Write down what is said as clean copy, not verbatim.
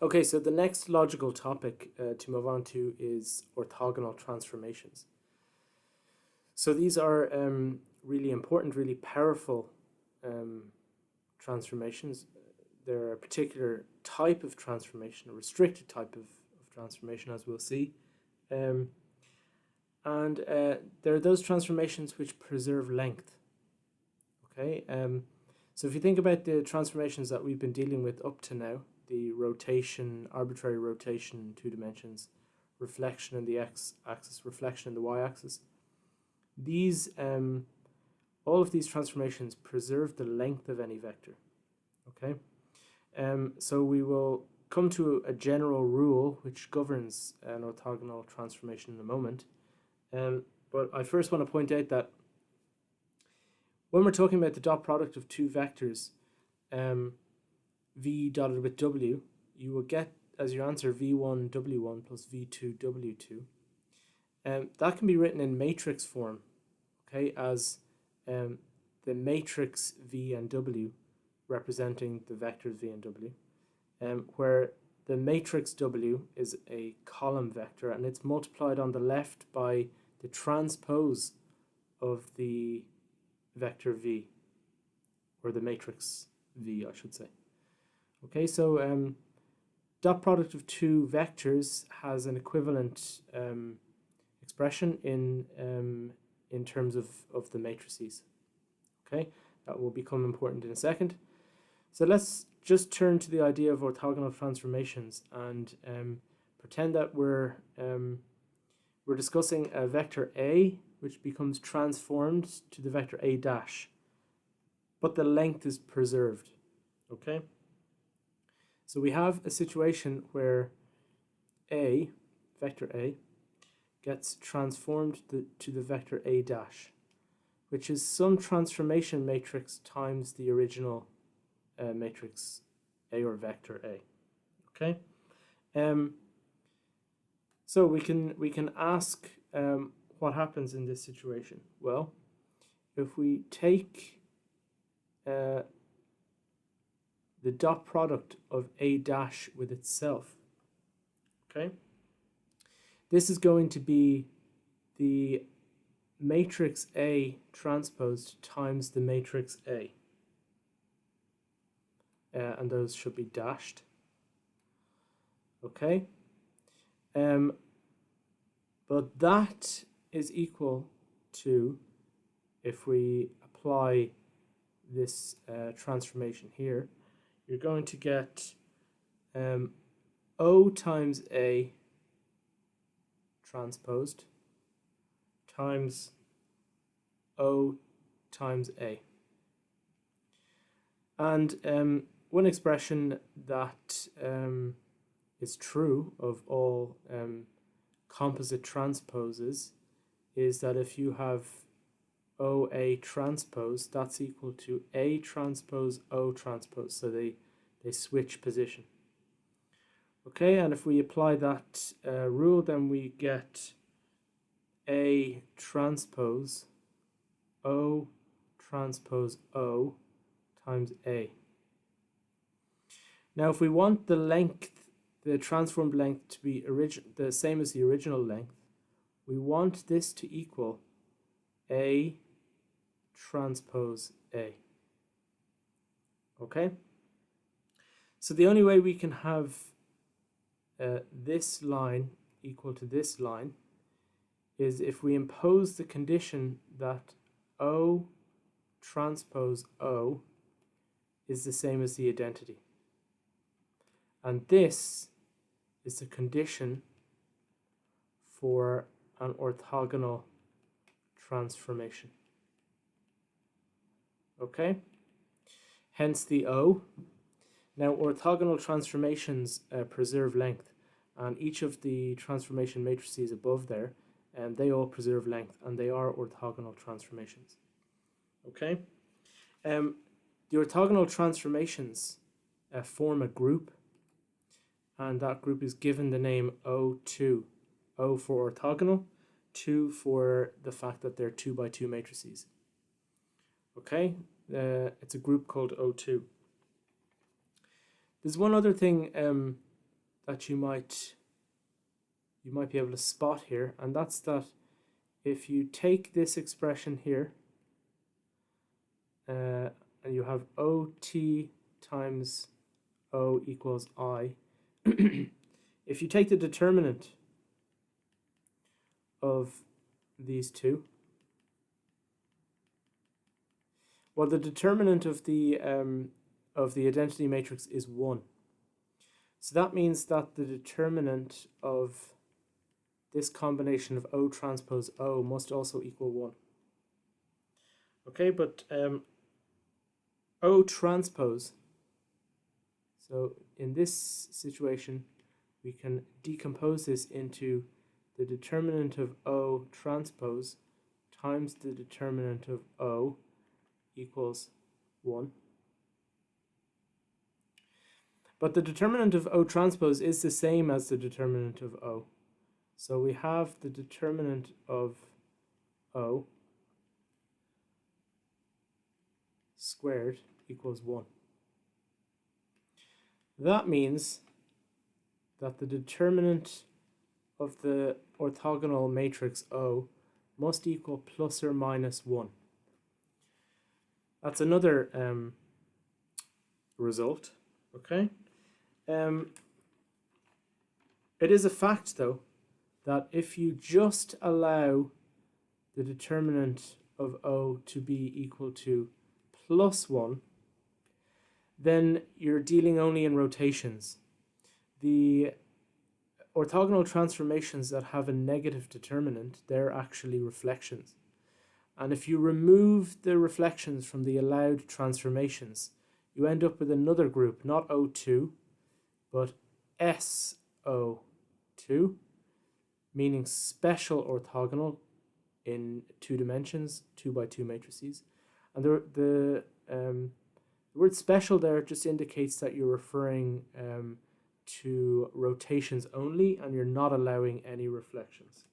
Okay, so the next logical topic to move on to is orthogonal transformations. So these are really important, really powerful transformations. They're a particular type of transformation, a restricted type of transformation, as we'll see. And there are those transformations which preserve length. Okay, so if you think about the transformations that we've been dealing with up to now, the rotation, arbitrary rotation in 2 dimensions, reflection in the x-axis, reflection in the y-axis, these all of these transformations preserve the length of any vector. Okay, so we will come to a general rule which governs an orthogonal transformation in a moment. But I first want to point out that when we're talking about the dot product of 2 vectors, v dotted with w, you will get as your answer v1 w1 plus v2 w2. That can be written in matrix form, okay, as the matrix v and w representing the vectors v and w, where the matrix w is a column vector and it's multiplied on the left by the transpose of the vector v, or the matrix v, I should say. Okay, so dot product of 2 vectors has an equivalent expression in terms of the matrices. Okay, that will become important in a second. So let's just turn to the idea of orthogonal transformations and pretend that we're discussing a vector a which becomes transformed to the vector a dash, but the length is preserved. Okay, so we have a situation where a, vector a, gets transformed to the vector a dash, which is some transformation matrix times the original matrix a, or vector a. Okay, so we can ask what happens in this situation. Well, if we take the dot product of a dash with itself, okay, this is going to be the matrix A transposed times the matrix A, and those should be dashed. Okay, but that is equal to, if we apply this transformation here, you're going to get O times A transposed times O times A. And one expression that is true of all composite transposes is that if you have OA transpose, that's equal to A transpose O transpose, so they switch position. Okay, and if we apply that rule, then we get A transpose O transpose O times A. Now if we want the length, the transformed length, to be the same as the original length, we want this to equal A transpose A. Okay, so the only way we can have this line equal to this line is if we impose the condition that O transpose O is the same as the identity. And this is the condition for an orthogonal transformation. Okay, hence the O. Now orthogonal transformations preserve length, and each of the transformation matrices above there, they all preserve length, and they are orthogonal transformations. Okay, the orthogonal transformations form a group, and that group is given the name O2. O for orthogonal, 2 for the fact that they're 2 by 2 matrices. Okay, it's a group called O2. There's one other thing that you might be able to spot here, and that's that if you take this expression here and you have OT times O equals I, if you take the determinant of these two, well, the determinant of the identity matrix is 1. So that means that the determinant of this combination of O transpose O must also equal 1. Okay, but O transpose, so in this situation, we can decompose this into the determinant of O transpose times the determinant of O equals 1. But the determinant of O transpose is the same as the determinant of O. So we have the determinant of O squared equals 1. That means that the determinant of the orthogonal matrix O must equal plus or minus 1. That's another result, okay? It is a fact, though, that if you just allow the determinant of O to be equal to plus 1, then you're dealing only in rotations. The orthogonal transformations that have a negative determinant, they're actually reflections. And if you remove the reflections from the allowed transformations, you end up with another group, not O2, but SO2, meaning special orthogonal in 2 dimensions, 2 by 2 matrices. And the word special there just indicates that you're referring to rotations only, and you're not allowing any reflections.